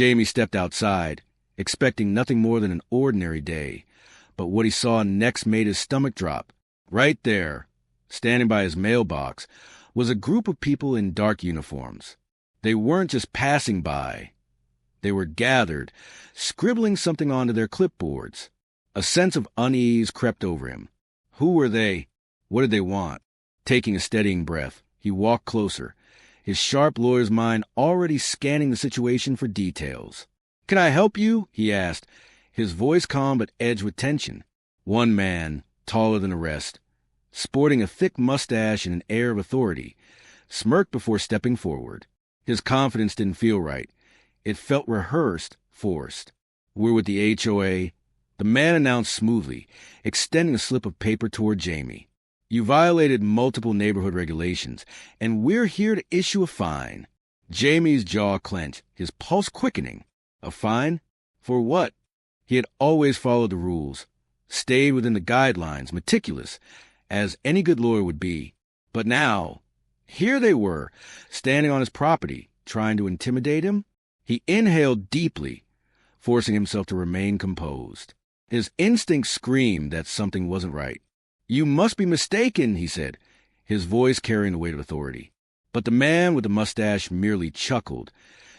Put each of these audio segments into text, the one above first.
Jaimie stepped outside, expecting nothing more than an ordinary day. But what he saw next made his stomach drop. Right there, standing by his mailbox, was a group of people in dark uniforms. They weren't just passing by. They were gathered, scribbling something onto their clipboards. A sense of unease crept over him. Who were they? What did they want? Taking a steadying breath, he walked closer, his sharp lawyer's mind already scanning the situation for details. "Can I help you?" he asked, his voice calm but edged with tension. One man, taller than the rest, sporting a thick mustache and an air of authority, smirked before stepping forward. His confidence didn't feel right. It felt rehearsed, forced. "We're with the HOA," the man announced smoothly, extending a slip of paper toward Jaimie. "You violated multiple neighborhood regulations, and we're here to issue a fine." Jaimie's jaw clenched, his pulse quickening. A fine? For what? He had always followed the rules, stayed within the guidelines, meticulous, as any good lawyer would be. But now, here they were, standing on his property, trying to intimidate him. He inhaled deeply, forcing himself to remain composed. His instincts screamed that something wasn't right. "You must be mistaken," he said, his voice carrying the weight of authority. But the man with the mustache merely chuckled,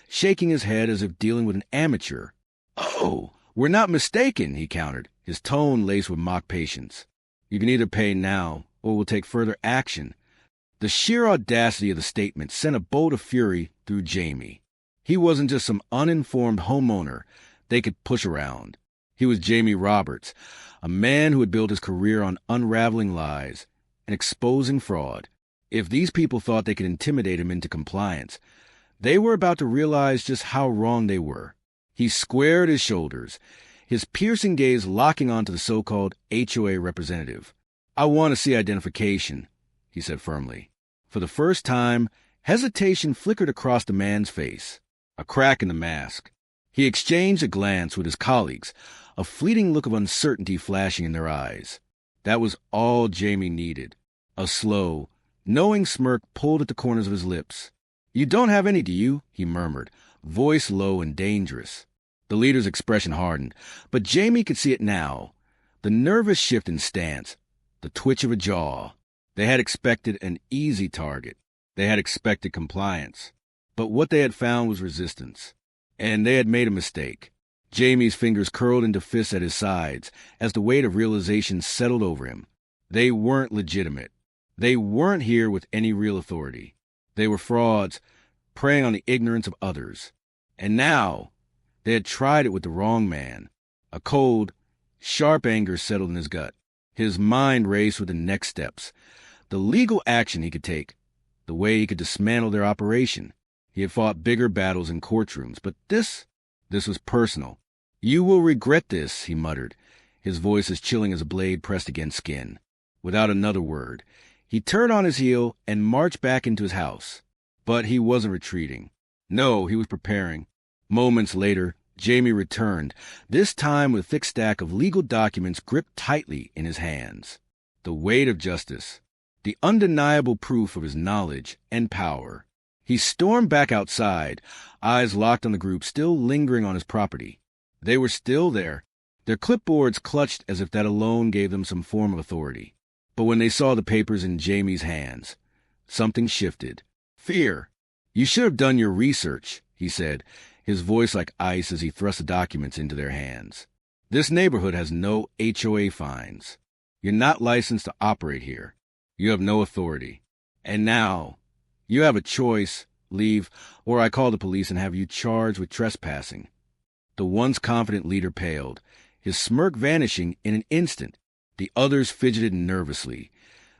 shaking his head as if dealing with an amateur. "Oh, we're not mistaken," he countered, his tone laced with mock patience. "You can either pay now, or we'll take further action." The sheer audacity of the statement sent a bolt of fury through Jaimie. He wasn't just some uninformed homeowner they could push around. He was Jaimie Roberts, a man who had built his career on unraveling lies and exposing fraud. If these people thought they could intimidate him into compliance, they were about to realize just how wrong they were. He squared his shoulders, his piercing gaze locking onto the so-called HOA representative. "I want to see identification," he said firmly. For the first time, hesitation flickered across the man's face, a crack in the mask. He exchanged a glance with his colleagues, a fleeting look of uncertainty flashing in their eyes. That was all Jaimie needed. A slow, knowing smirk pulled at the corners of his lips. "You don't have any, do you?" he murmured, voice low and dangerous. The leader's expression hardened, but Jaimie could see it now. The nervous shift in stance, the twitch of a jaw. They had expected an easy target. They had expected compliance. But what they had found was resistance. And they had made a mistake. Jaimie's fingers curled into fists at his sides as the weight of realization settled over him. They weren't legitimate. They weren't here with any real authority. They were frauds, preying on the ignorance of others. And now, they had tried it with the wrong man. A cold, sharp anger settled in his gut. His mind raced with the next steps, the legal action he could take, the way he could dismantle their operation. He had fought bigger battles in courtrooms, but this was personal. "You will regret this," he muttered, his voice as chilling as a blade pressed against skin. Without another word, he turned on his heel and marched back into his house. But he wasn't retreating. No, he was preparing. Moments later, Jaimie returned, this time with a thick stack of legal documents gripped tightly in his hands. The weight of justice, the undeniable proof of his knowledge and power. He stormed back outside, eyes locked on the group still lingering on his property. They were still there, their clipboards clutched as if that alone gave them some form of authority. But when they saw the papers in Jaimie's hands, something shifted. Fear. "You should have done your research," he said, his voice like ice as he thrust the documents into their hands. "This neighborhood has no HOA fines. You're not licensed to operate here. You have no authority. And now, you have a choice, leave, or I call the police and have you charged with trespassing." The once confident leader paled, his smirk vanishing in an instant. The others fidgeted nervously,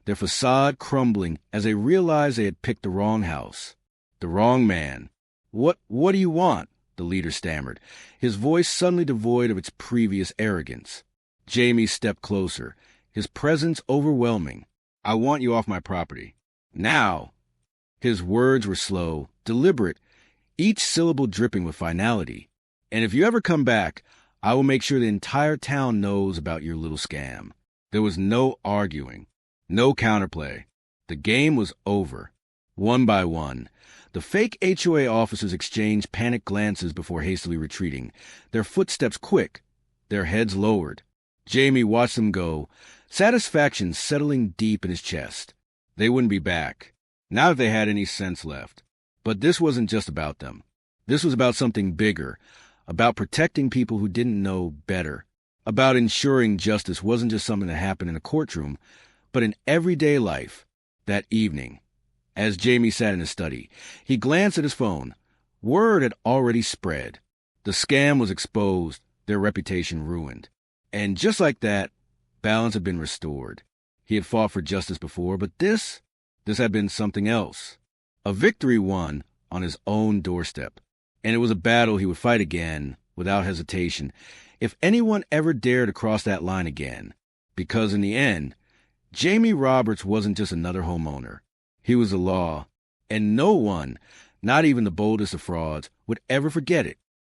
their facade crumbling as they realized they had picked the wrong house, the wrong man. What do you want?" the leader stammered, his voice suddenly devoid of its previous arrogance. Jaimie stepped closer, his presence overwhelming. "I want you off my property. Now." His words were slow, deliberate, each syllable dripping with finality. "And if you ever come back, I will make sure the entire town knows about your little scam." There was no arguing, no counterplay. The game was over. One by one, the fake HOA officers exchanged panicked glances before hastily retreating, their footsteps quick, their heads lowered. Jaimie watched them go, satisfaction settling deep in his chest. They wouldn't be back, not if they had any sense left. But this wasn't just about them. This was about something bigger, about protecting people who didn't know better, about ensuring justice wasn't just something that happened in a courtroom, but in everyday life. That evening, as Jaimie sat in his study, he glanced at his phone. Word had already spread. The scam was exposed, their reputation ruined. And just like that, balance had been restored. He had fought for justice before, but this had been something else. A victory won on his own doorstep. And it was a battle he would fight again, without hesitation, if anyone ever dared to cross that line again. Because in the end, Jaimie Roberts wasn't just another homeowner. He was the law, and no one, not even the boldest of frauds, would ever forget it.